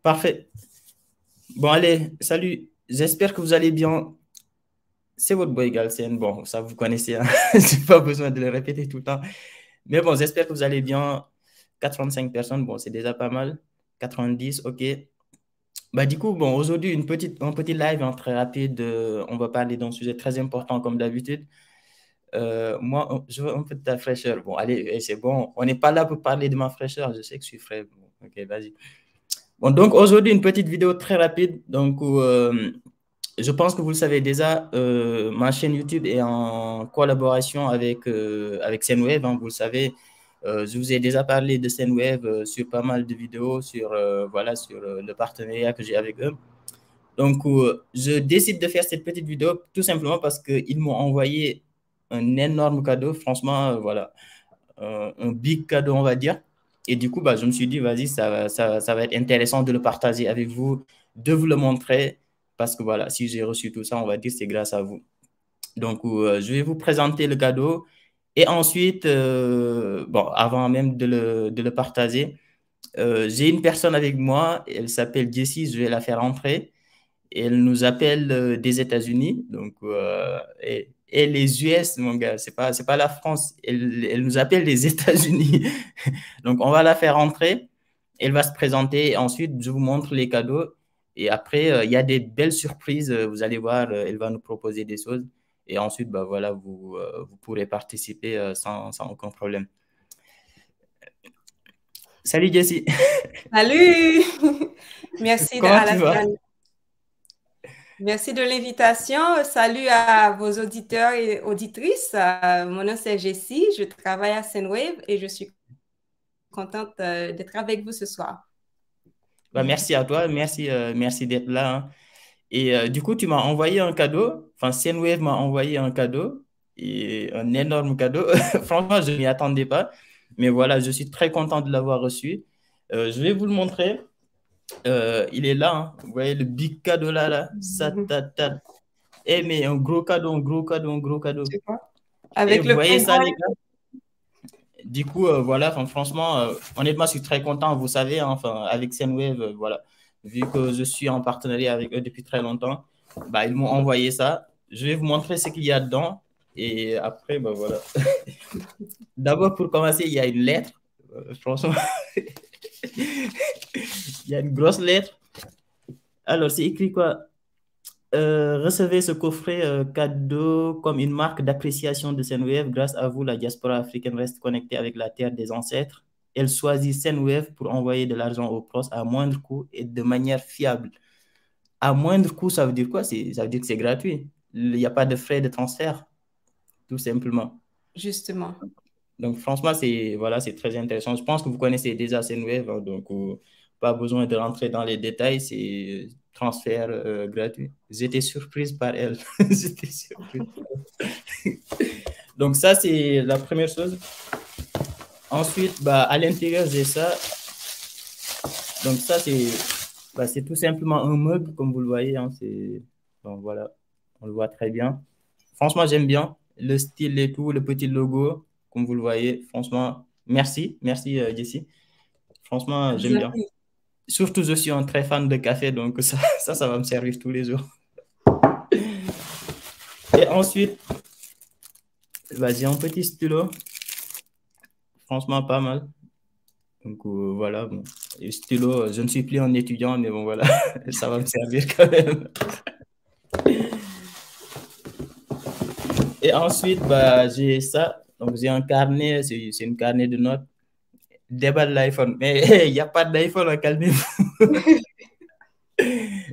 Parfait. Bon, allez, salut. J'espère que vous allez bien. C'est votre boy Galsen. Bon, ça, vous connaissez, hein. Je n'ai pas besoin de le répéter tout le temps. Mais bon, j'espère que vous allez bien. 85 personnes, bon, c'est déjà pas mal. 90, ok. Bah, du coup, bon, aujourd'hui, un petit live hein, très rapide. On va parler d'un sujet très important comme d'habitude. Moi, je veux un peu de ta fraîcheur. Bon, allez, c'est bon. On n'est pas là pour parler de ma fraîcheur. Je sais que je suis frais. Bon, ok, vas-y. Bon, donc aujourd'hui, une petite vidéo très rapide. Donc, je pense que vous le savez déjà, ma chaîne YouTube est en collaboration avec Senwave, hein, vous le savez. Je vous ai déjà parlé de Senwave sur pas mal de vidéos, voilà, sur le partenariat que j'ai avec eux. Donc, je décide de faire cette petite vidéo tout simplement parce qu'ils m'ont envoyé un énorme cadeau. Franchement, voilà, un big cadeau, on va dire. Et du coup, bah, je me suis dit, vas-y, ça va être intéressant de le partager avec vous, de vous le montrer, parce que voilà, si j'ai reçu tout ça, on va dire c'est grâce à vous. Donc, je vais vous présenter le cadeau. Et ensuite, bon, avant même de le partager, j'ai une personne avec moi, elle s'appelle Jessie, je vais la faire entrer. Elle nous appelle des États-Unis, donc, et les US, mon gars, c'est pas la France, elle nous appelle les États-Unis. Donc, on va la faire entrer, elle va se présenter, ensuite, je vous montre les cadeaux, et après, il y a des belles surprises, vous allez voir, elle va nous proposer des choses, et ensuite, bah, voilà, vous pourrez participer sans aucun problème. Salut Jessie, Salut! comment tu vas? Merci de l'invitation. Salut à vos auditeurs et auditrices. Mon nom c'est Jessie, je travaille à Senwave et je suis contente d'être avec vous ce soir. Bah, merci à toi, merci d'être là, hein. Et du coup, tu m'as envoyé un cadeau. Enfin, Senwave m'a envoyé un cadeau, et un énorme cadeau. Franchement, je ne m'y attendais pas. Mais voilà, je suis très content de l'avoir reçu. Je vais vous le montrer. Il est là, hein. Vous voyez le big cadeau là, là. Ça, ta, ta. Eh, mais un gros cadeau, un gros cadeau, un gros cadeau. Tu vois? Et Avec vous le voyez ça, les pingouin. gars? Du coup, voilà, enfin, franchement, honnêtement, je suis très content. Vous savez, hein, enfin, avec Senwave, voilà, vu que je suis en partenariat avec eux depuis très longtemps, bah, ils m'ont envoyé ça. Je vais vous montrer ce qu'il y a dedans. Et après, bah, voilà. D'abord, pour commencer, il y a une lettre. Franchement, il y a une grosse lettre. Alors, c'est écrit quoi? Recevez ce coffret cadeau comme une marque d'appréciation de Senwave. Grâce à vous, la diaspora africaine reste connectée avec la terre des ancêtres. Elle choisit Senwave pour envoyer de l'argent aux proches à moindre coût et de manière fiable. À moindre coût, ça veut dire quoi? Ça veut dire que c'est gratuit. Il n'y a pas de frais de transfert, tout simplement. Justement. Donc, franchement, voilà, c'est très intéressant. Je pense que vous connaissez déjà Senwave, hein, donc pas besoin de rentrer dans les détails. C'est transfert gratuit. J'étais surprise par elle. J'étais surprise. Donc, ça, c'est la première chose. Ensuite, bah, à l'intérieur, j'ai ça. Donc, ça, c'est tout simplement un mug, comme vous le voyez, hein, donc, voilà, on le voit très bien. Franchement, j'aime bien le style et tout, le petit logo, comme vous le voyez. Franchement, merci Jessie. Franchement, j'aime bien. Surtout, je suis un très fan de café, donc ça va me servir tous les jours. Et ensuite, vas-y, un petit stylo. Franchement, pas mal. Donc voilà, bon. Et stylo, je ne suis plus un étudiant, mais bon, voilà, ça va me servir quand même. Et ensuite, bah, j'ai ça. Donc, j'ai un carnet, c'est une carnet de notes. Débat de l'iPhone. Mais il n'y a pas d'iPhone, calmez-vous.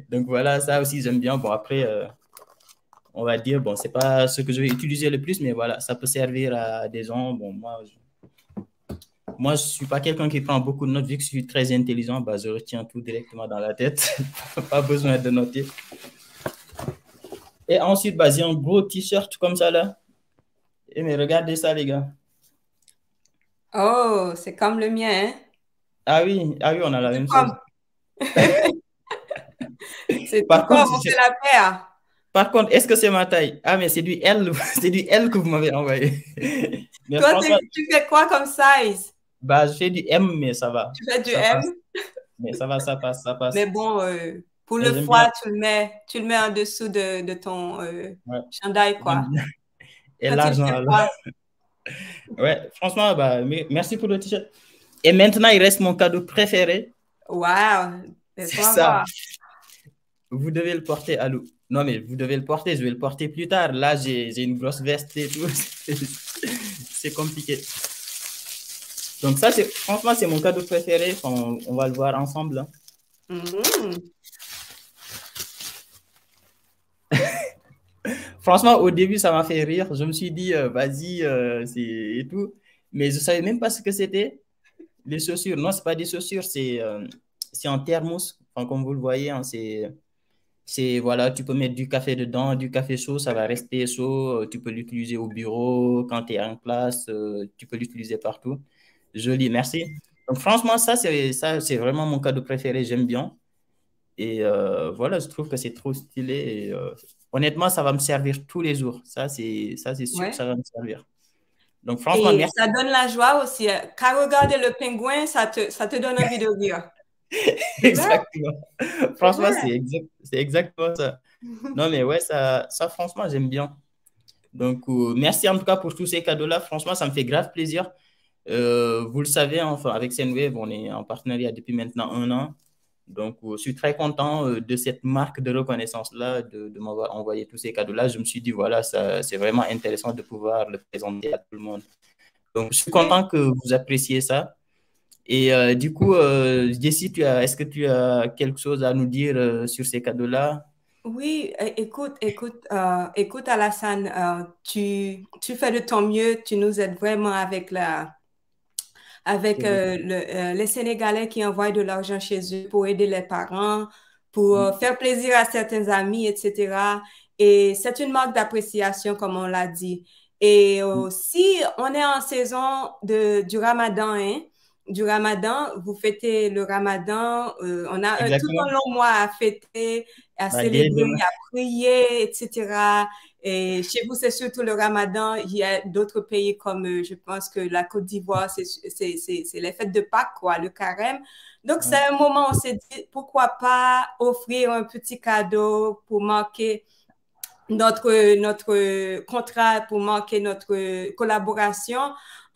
Donc, voilà, ça aussi, j'aime bien. Bon, après, on va dire, bon, c'est pas ce que je vais utiliser le plus, mais voilà, ça peut servir à des gens. Bon, moi je suis pas quelqu'un qui prend beaucoup de notes, vu que je suis très intelligent, bah, je retiens tout directement dans la tête. Pas besoin de noter. Et ensuite, bah, j'ai un gros t-shirt comme ça là. Et mais regardez ça, les gars. Oh, c'est comme le mien, hein? Ah oui, on a la Tout même chose. comme. C'est tout Par comme, contre, on fait la paire. est-ce que c'est ma taille? Ah, mais c'est du L, c'est du L que vous m'avez envoyé. Mais Toi, franchement, tu fais quoi comme size? bah, je fais du M, mais ça va. Tu fais du Ça va. M? Mais ça va, ça passe, ça Mais passe. bon, pour Mais le j'aime bien. foie, tu le mets en dessous de ton Ouais, chandail, j'aime quoi. bien. Et Quand il l'argent, fait alors. froid. Ouais, franchement, bah, merci pour le t-shirt. Et maintenant, il reste mon cadeau préféré. Waouh! C'est Laisse-moi ça. voir. Vous devez le porter, Alou. Non, mais vous devez le porter. Je vais le porter plus tard. Là, j'ai une grosse veste et tout. C'est compliqué. Donc, ça, franchement, c'est mon cadeau préféré. On va le voir ensemble, hein. Mhm. Franchement, au début, ça m'a fait rire. Je me suis dit, vas-y, c'est et tout. Mais je ne savais même pas ce que c'était. Les chaussures. Non, ce n'est pas des chaussures, c'est en thermos. Enfin, comme vous le voyez, hein, voilà, tu peux mettre du café dedans, du café chaud, ça va rester chaud. Tu peux l'utiliser au bureau, quand tu es en classe, tu peux l'utiliser partout. Joli, merci. Donc, franchement, ça, c'est vraiment mon cadeau préféré. J'aime bien. Et voilà, je trouve que c'est trop stylé. Et, honnêtement, ça va me servir tous les jours. Ça, c'est sûr que Ouais. ça va me servir. Donc, franchement, Et merci. ça donne la joie aussi. Quand regarder le pingouin, ça te donne envie de rire. C'est vrai? Exactement. C'est Franchement, vrai. c'est exactement ça. Non, mais ouais, ça franchement, j'aime bien. Donc, merci en tout cas pour tous ces cadeaux-là. Franchement, ça me fait grave plaisir. Vous le savez, enfin, avec Senwave, on est en partenariat depuis maintenant 1 an. Donc, je suis très content de cette marque de reconnaissance-là, de m'avoir envoyé tous ces cadeaux-là. Je me suis dit, voilà, ça, c'est vraiment intéressant de pouvoir le présenter à tout le monde. Donc, je suis Oui, content que vous appréciez ça. Et du coup, Jessie, est-ce que tu as quelque chose à nous dire sur ces cadeaux-là? oui, écoute, Alassane, tu fais de ton mieux, tu nous aides vraiment avec C'est beaucoup. les Sénégalais qui envoient de l'argent chez eux pour aider les parents, pour Mm. faire plaisir à certains amis, etc. Et c'est une marque d'appréciation, comme on l'a dit. Et Mm. si on est en saison du Ramadan, hein, du Ramadan, vous fêtez le Ramadan, on a tout un Exactement. long mois à fêter, à Bah, dès célébrer, demain. à prier, etc. Et chez vous, c'est surtout le Ramadan. Il y a d'autres pays comme, je pense que la Côte d'Ivoire, c'est les fêtes de Pâques, quoi, le carême. Donc, c'est Ouais, un moment où on s'est dit, pourquoi pas offrir un petit cadeau pour marquer notre contrat, pour marquer notre collaboration.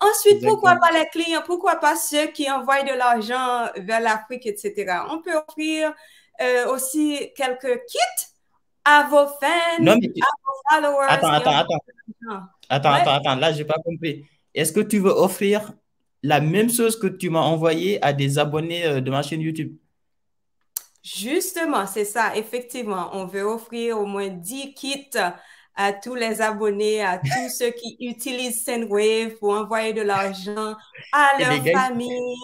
Ensuite, pourquoi exactement. pas les clients, pourquoi pas ceux qui envoient de l'argent vers l'Afrique, etc. On peut offrir aussi quelques kits à vos fans, Non, mais à vos followers attends, qui attends, envoient attends, de l'argent. attends, Ouais, attends, attends. Là, j'ai pas compris. Est-ce que tu veux offrir la même chose que tu m'as envoyé à des abonnés de ma chaîne YouTube? justement, c'est ça, effectivement. On veut offrir au moins 10 kits à tous les abonnés, à tous ceux qui utilisent Sendwave pour envoyer de l'argent à Et les leur gars, famille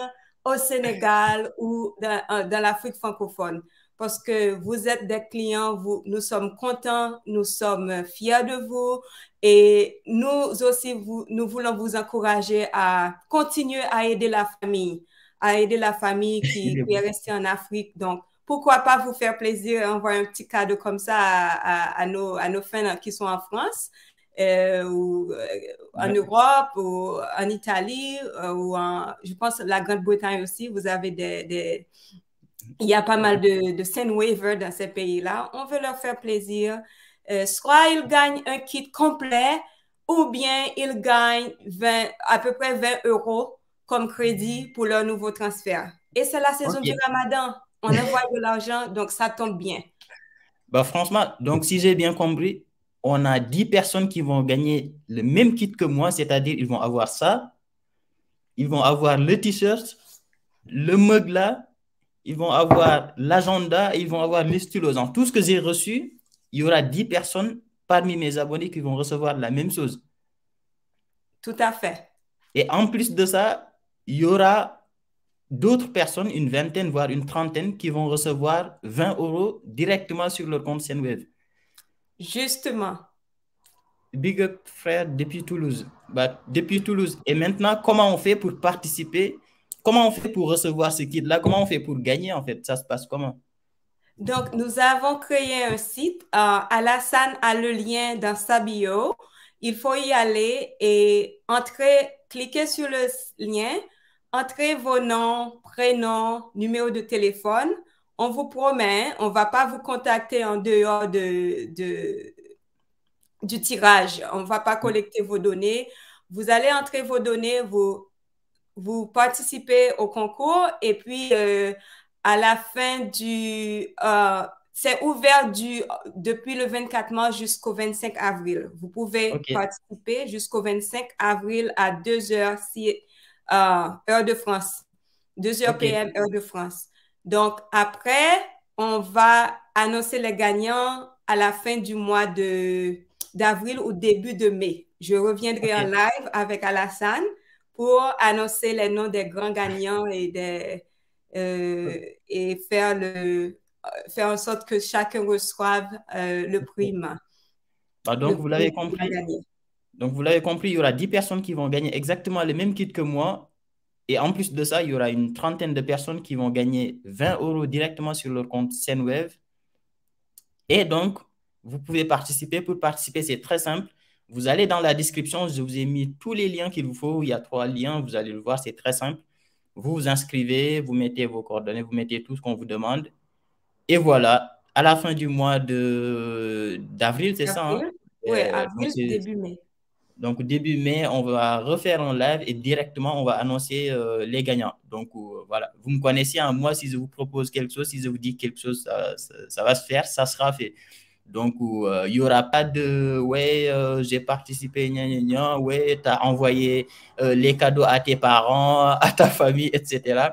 au Sénégal ou dans l'Afrique francophone. Parce que vous êtes des clients, nous sommes contents, nous sommes fiers de vous et nous aussi, nous voulons vous encourager à continuer à aider la famille qui est restée en Afrique. Donc, pourquoi pas vous faire plaisir et envoyer un petit cadeau comme ça à nos fans qui sont en France ou en ouais, Europe ou en Italie je pense, la Grande-Bretagne aussi. Il y a pas mal de Sendwaver dans ces pays-là. On veut leur faire plaisir. Soit ils gagnent un kit complet ou bien ils gagnent à peu près 20 euros comme crédit pour leur nouveau transfert. Et c'est la saison du ok. Ramadan. On envoie de l'argent, donc ça tombe bien. Bah, franchement, donc si j'ai bien compris, on a 10 personnes qui vont gagner le même kit que moi, c'est-à-dire ils vont avoir ça, ils vont avoir le t-shirt, le mug là, ils vont avoir l'agenda, ils vont avoir les stylos. Donc, tout ce que j'ai reçu, il y aura 10 personnes parmi mes abonnés qui vont recevoir la même chose. Tout à fait. Et en plus de ça, il y aura d'autres personnes, une vingtaine, voire une trentaine, qui vont recevoir 20 euros directement sur leur compte Sendwave. Justement. Big up, frère, depuis Toulouse. Bah, depuis Toulouse. Et maintenant, comment on fait pour participer? Comment on fait pour recevoir ce kit-là? Comment on fait pour gagner, en fait? Ça se passe comment? Donc, nous avons créé un site. Alassane a le lien dans sa bio. Il faut y aller et entrer, cliquer sur le lien, entrez vos noms, prénoms, numéro de téléphone. On vous promet, on ne va pas vous contacter en dehors du tirage. On ne va pas collecter vos données. Vous allez entrer vos données, vous participez au concours et puis à la fin c'est ouvert depuis le 24 mars jusqu'au 25 avril. Vous pouvez OK. participer jusqu'au 25 avril à 2 heures, heure de France. 2 heures OK. PM, heure de France. Donc, après, on va annoncer les gagnants à la fin du mois d'avril ou début de mai. Je reviendrai en OK. live avec Alassane pour annoncer les noms des grands gagnants et faire en sorte que chacun reçoive le prix Bah, le donc, vous l'avez prix qu'il a compris. gagné. Donc, vous l'avez compris, il y aura 10 personnes qui vont gagner exactement le même kit que moi. Et en plus de ça, il y aura une trentaine de personnes qui vont gagner 20 € directement sur leur compte Senwave. Et donc, vous pouvez participer. Pour participer, c'est très simple. Vous allez dans la description, je vous ai mis tous les liens qu'il vous faut. Il y a 3 liens, vous allez le voir, c'est très simple. Vous vous inscrivez, vous mettez vos coordonnées, vous mettez tout ce qu'on vous demande. Et voilà, à la fin du mois d'avril, c'est ça, hein? Avril? Oui, Donc, avril, début mai. donc, début mai, on va refaire un live et directement, on va annoncer les gagnants. Donc, voilà, vous me connaissez, hein, moi, si je vous propose quelque chose, si je vous dis quelque chose, ça va se faire, ça sera fait. Donc, il n'y aura pas de ouais, j'ai participé, gna, gna, gna, ouais, tu as envoyé les cadeaux à tes parents, à ta famille, etc.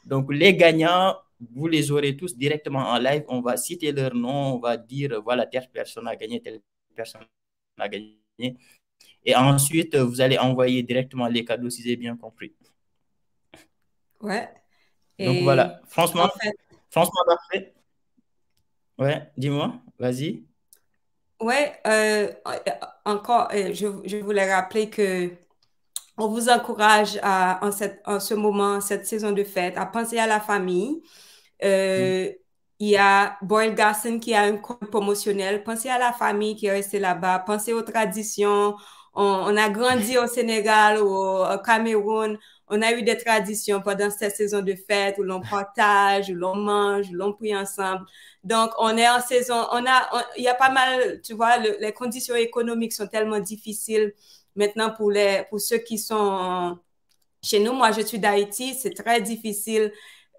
Donc, les gagnants, vous les aurez tous directement en live. On va citer leur nom, on va dire voilà, telle personne a gagné, telle personne a gagné. Et ensuite, vous allez envoyer directement les cadeaux si j'ai bien compris. Ouais. Donc voilà, Et franchement, en fait, franchement parfait. Ouais, dis-moi, vas-y. ouais, encore, je voulais rappeler que on vous encourage en ce moment, cette saison de fête, à penser à la famille. Mm. Euh, il y a Boyle Garson qui a un code promotionnel. Pensez à la famille qui est restée là-bas. Pensez aux traditions. On a grandi au Sénégal ou au Cameroun. On a eu des traditions pendant cette saison de fête où l'on partage, où l'on mange, où l'on prie ensemble. Donc, on est en saison, il y a pas mal, tu vois, les conditions économiques sont tellement difficiles maintenant pour ceux qui sont chez nous. Moi, je suis d'Haïti, c'est très difficile.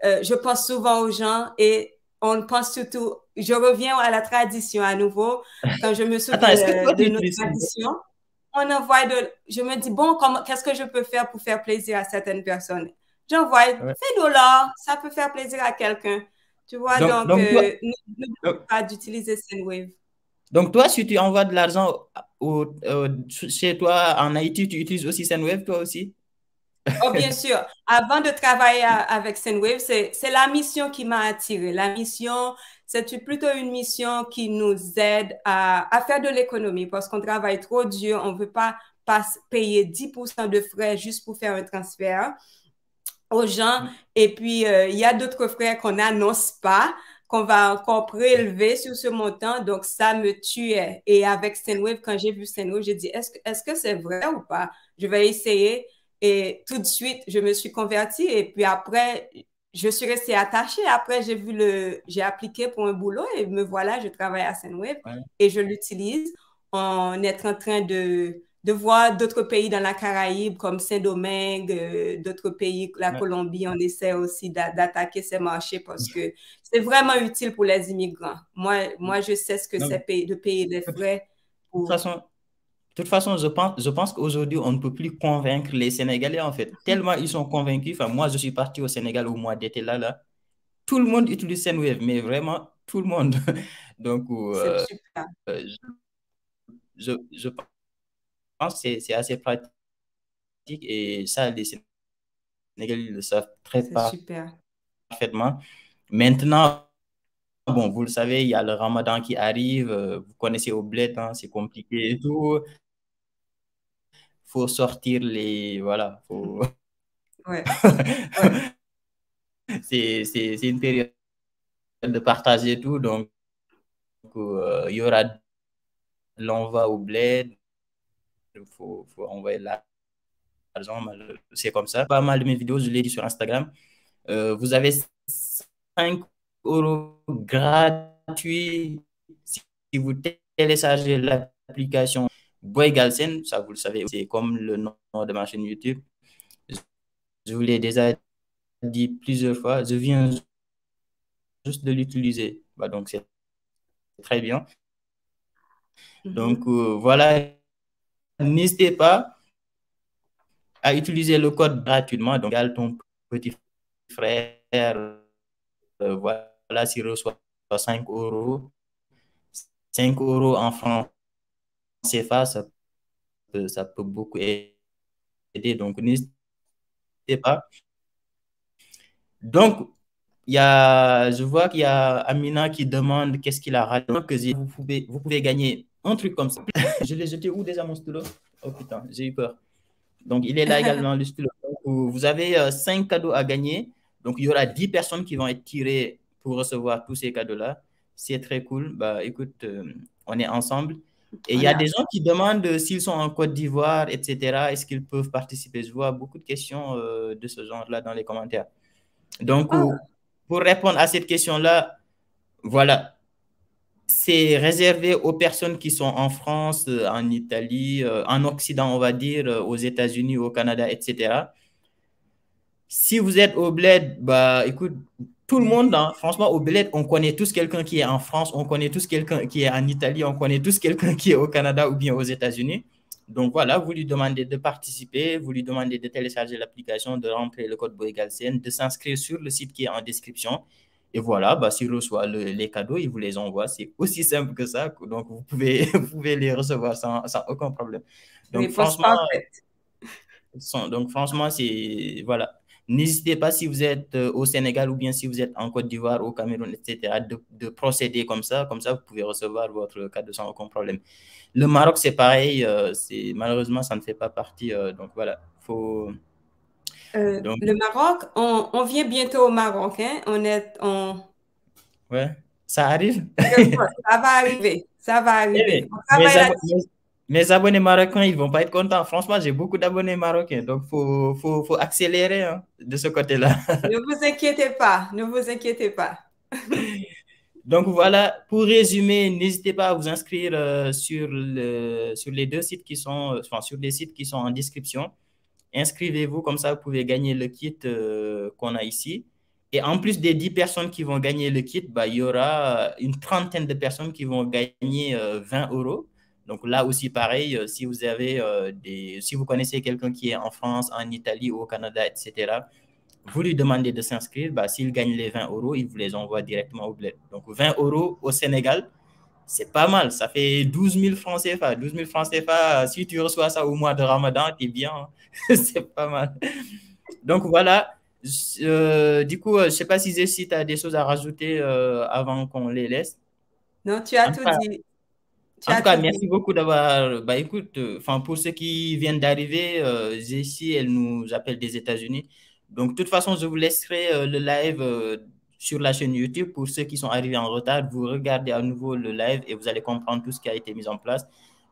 Je pense souvent aux gens et on pense surtout, je reviens à la tradition à nouveau. Quand je me Attends, souviens est-ce que toi, tu de nos utilises Senwave? traditions, je me dis, bon, qu'est-ce que je peux faire pour faire plaisir à certaines personnes? J'envoie Ouais. $20, ça peut faire plaisir à quelqu'un. Tu vois, Donc, donc, donc, toi, n'oubliez donc, pas d'utiliser Sendwave. donc, toi, si tu envoies de l'argent chez toi en Haïti, tu utilises aussi Senwave, toi aussi? Oh, bien sûr. Avant de travailler avec Sendwave, c'est la mission qui m'a attirée. La mission, c'est plutôt une mission qui nous aide à faire de l'économie parce qu'on travaille trop dur. On ne veut pas payer 10% de frais juste pour faire un transfert aux gens. Mm. Et puis, il y a d'autres frais qu'on n'annonce pas, qu'on va encore prélever sur ce montant. Donc, ça me tuait. Et avec Sendwave, quand j'ai vu Sendwave, j'ai dit, est-ce que c'est vrai ou pas? Je vais essayer. Et tout de suite, je me suis convertie. Et puis après, je suis restée attachée. Après, j'ai appliqué pour un boulot et me voilà, je travaille à Sendwave Ouais, et je l'utilise. On est en train de voir d'autres pays dans la Caraïbe comme Saint-Domingue, d'autres pays, la ouais. Colombie, on essaie aussi d'attaquer ces marchés parce que c'est vraiment utile pour les immigrants. Moi je sais ce que Donc, c'est de payer des de frais toute pour... façon, de toute façon, je pense qu'aujourd'hui, on ne peut plus convaincre les Sénégalais, en fait. Tellement ils sont convaincus. Enfin, moi, je suis parti au Sénégal au mois d'été là. Tout le monde utilise Senwave, mais vraiment tout le monde. Donc, C'est super, je pense que c'est assez pratique et ça, les Sénégalais le savent très c'est super. parfaitement. Maintenant, bon, vous le savez, il y a le Ramadan qui arrive. Vous connaissez au bled, hein, c'est compliqué et tout. Faut sortir les. Voilà. Ouais, ouais, C'est une période de partager tout. Donc, il y aura. L'on va au bled. Il faut envoyer là. l'argent, c'est comme ça. Pas mal de mes vidéos, je l'ai dit sur Instagram. Vous avez 5 euros gratuits si vous téléchargez l'application Boy Galsen. Ça, vous le savez, c'est comme le nom de ma chaîne YouTube. Je vous l'ai déjà dit plusieurs fois. Je viens juste de l'utiliser. Bah, donc, c'est très bien. Donc, voilà. N'hésitez pas à utiliser le code gratuitement. Donc, ton petit frère, voilà, s'il reçoit 5 euros, 5 euros en francs CFA, ça peut beaucoup aider. Donc, n'hésitez pas. Donc, je vois qu'il y a Amina qui demande qu'est-ce qu'il a raté. Vous pouvez gagner un truc comme ça. Je l'ai jeté où déjà mon stylo? Oh putain, j'ai eu peur. Donc, il est là également, le stylo. Donc, vous avez 5 cadeaux à gagner. Donc, il y aura 10 personnes qui vont être tirées pour recevoir tous ces cadeaux-là. C'est très cool. Bah, écoute, on est ensemble. Et il y a des gens qui demandent s'ils sont en Côte d'Ivoire, etc. Est-ce qu'ils peuvent participer? Je vois beaucoup de questions de ce genre-là dans les commentaires. Donc, pour répondre à cette question-là, voilà, c'est réservé aux personnes qui sont en France, en Italie, en Occident, on va dire, aux États-Unis, au Canada, etc. Si vous êtes au bled, bah écoute, tout le monde, hein, franchement, au bled, on connaît tous quelqu'un qui est en France, on connaît tous quelqu'un qui est en Italie, on connaît tous quelqu'un qui est au Canada ou bien aux États-Unis. Donc voilà, vous lui demandez de participer, vous lui demandez de télécharger l'application, de rentrer le code BOYGALCN, de s'inscrire sur le site qui est en description. Et voilà, bah, s'il reçoit les cadeaux, il vous les envoie. C'est aussi simple que ça. Donc, vous pouvez les recevoir sans aucun problème. Donc, Réponse franchement, parfaite. c'est voilà. N'hésitez pas si vous êtes au Sénégal ou bien si vous êtes en Côte d'Ivoire, au Cameroun, etc., de procéder comme ça. Comme ça, vous pouvez recevoir votre cadeau sans aucun problème. Le Maroc, c'est pareil. Malheureusement, ça ne fait pas partie. Donc voilà, faut. Donc, Le Maroc, on vient bientôt au Maroc, hein? ouais, ça arrive. Ça va arriver, ça va arriver. Eh, On travaille là-dessus. mes abonnés marocains, ils vont pas être contents. Franchement, j'ai beaucoup d'abonnés marocains, donc faut accélérer hein, de ce côté-là. Ne vous inquiétez pas, ne vous inquiétez pas. Donc voilà, pour résumer, n'hésitez pas à vous inscrire sur les deux sites qui sont, enfin, sur les sites qui sont en description. Inscrivez-vous, comme ça vous pouvez gagner le kit qu'on a ici. Et en plus des 10 personnes qui vont gagner le kit, bah, il y aura une trentaine de personnes qui vont gagner 20 euros. Donc là aussi, pareil, si vous connaissez quelqu'un qui est en France, en Italie ou au Canada, etc., vous lui demandez de s'inscrire. Bah, s'il gagne les 20 euros, il vous les envoie directement au bled. Donc 20 euros au Sénégal, c'est pas mal. Ça fait 12 000 francs CFA. 12 000 francs CFA, si tu reçois ça au mois de Ramadan, t'es bien. Hein. C'est pas mal. Donc voilà. Du coup, je ne sais pas si Zessi, tu as des choses à rajouter avant qu'on les laisse. Non, tu as En tout tout cas, dit. Tu en as tout cas, tout dit. merci beaucoup d'avoir. Bah, écoute, pour ceux qui viennent d'arriver, Zessi, elle nous appelle des États-Unis. Donc, de toute façon, je vous laisserai le live sur la chaîne YouTube. Pour ceux qui sont arrivés en retard, vous regardez à nouveau le live et vous allez comprendre tout ce qui a été mis en place.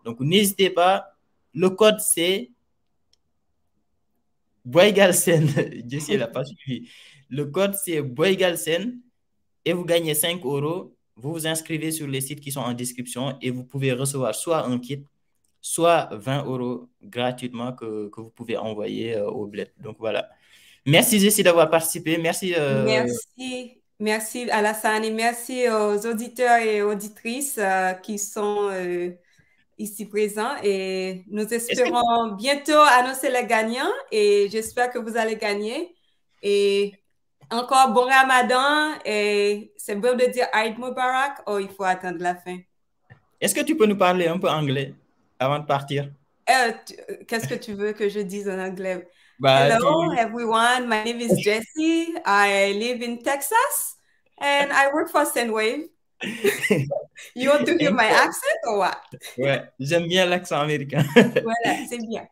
Donc, n'hésitez pas. Le code, c'est Boygalsen. Jessie, elle n'a pas suivi. Le code, c'est Boygalsen et vous gagnez 5 euros. Vous vous inscrivez sur les sites qui sont en description et vous pouvez recevoir soit un kit, soit 20 euros gratuitement que vous pouvez envoyer au bled. Donc voilà. Merci Jessie d'avoir participé. Merci. Merci, merci Alassane et merci aux auditeurs et auditrices qui sont ici présents et nous Est-ce que, espérons bientôt annoncer les gagnants et j'espère que vous allez gagner. Et encore bon Ramadan et c'est bon de dire Eid Mubarak ou il faut attendre la fin. est-ce que tu peux nous parler un peu anglais avant de partir? Qu'est-ce que tu veux que je dise en anglais? Bah, Hello, everyone. My name is Jessie. I live in Texas and I work for Sendwave. You want to hear my accent or what? Ouais, j'aime bien l'accent américain. Voilà, c'est bien.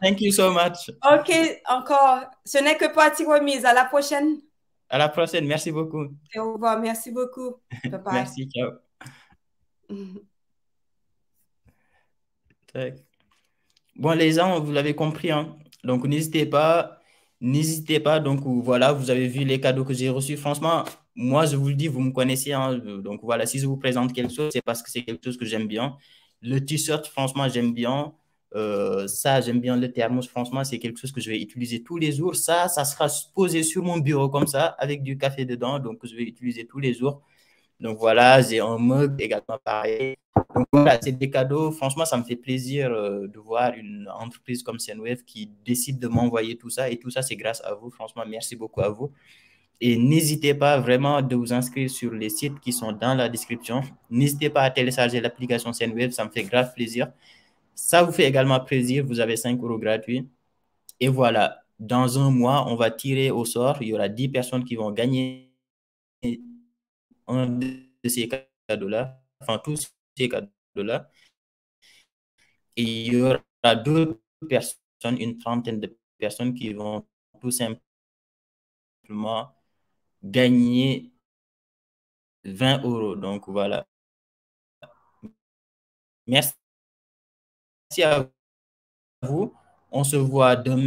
Thank you so much. OK, encore. Ce n'est que partie remise. À la prochaine. À la prochaine. Merci beaucoup. Et au revoir. Merci beaucoup. Bye bye. Merci. Ciao. Bon, les gens, vous l'avez compris, hein. Donc, n'hésitez pas. Donc, voilà, vous avez vu les cadeaux que j'ai reçus. Franchement, moi, je vous le dis, vous me connaissez, hein. Donc, voilà, si je vous présente quelque chose, c'est parce que c'est quelque chose que j'aime bien. Le t-shirt, franchement, j'aime bien. Ça, j'aime bien le thermos. Franchement, c'est quelque chose que je vais utiliser tous les jours. Ça sera posé sur mon bureau comme ça, avec du café dedans. Donc, je vais utiliser tous les jours. Donc voilà, j'ai un mug également pareil. Donc voilà, c'est des cadeaux. Franchement, ça me fait plaisir de voir une entreprise comme Senwave qui décide de m'envoyer tout ça. Et tout ça, c'est grâce à vous. Franchement, merci beaucoup à vous. Et n'hésitez pas vraiment de vous inscrire sur les sites qui sont dans la description. N'hésitez pas à télécharger l'application Senwave, ça me fait grave plaisir. Ça vous fait également plaisir, vous avez 5 euros gratuits. Et voilà, dans un mois, on va tirer au sort. Il y aura 10 personnes qui vont gagner un de ces cadeaux-là, enfin tous ces cadeaux-là. Et il y aura d'autres personnes, une trentaine de personnes qui vont tout simplement gagner 20 euros. Donc voilà. Merci à vous. On se voit demain.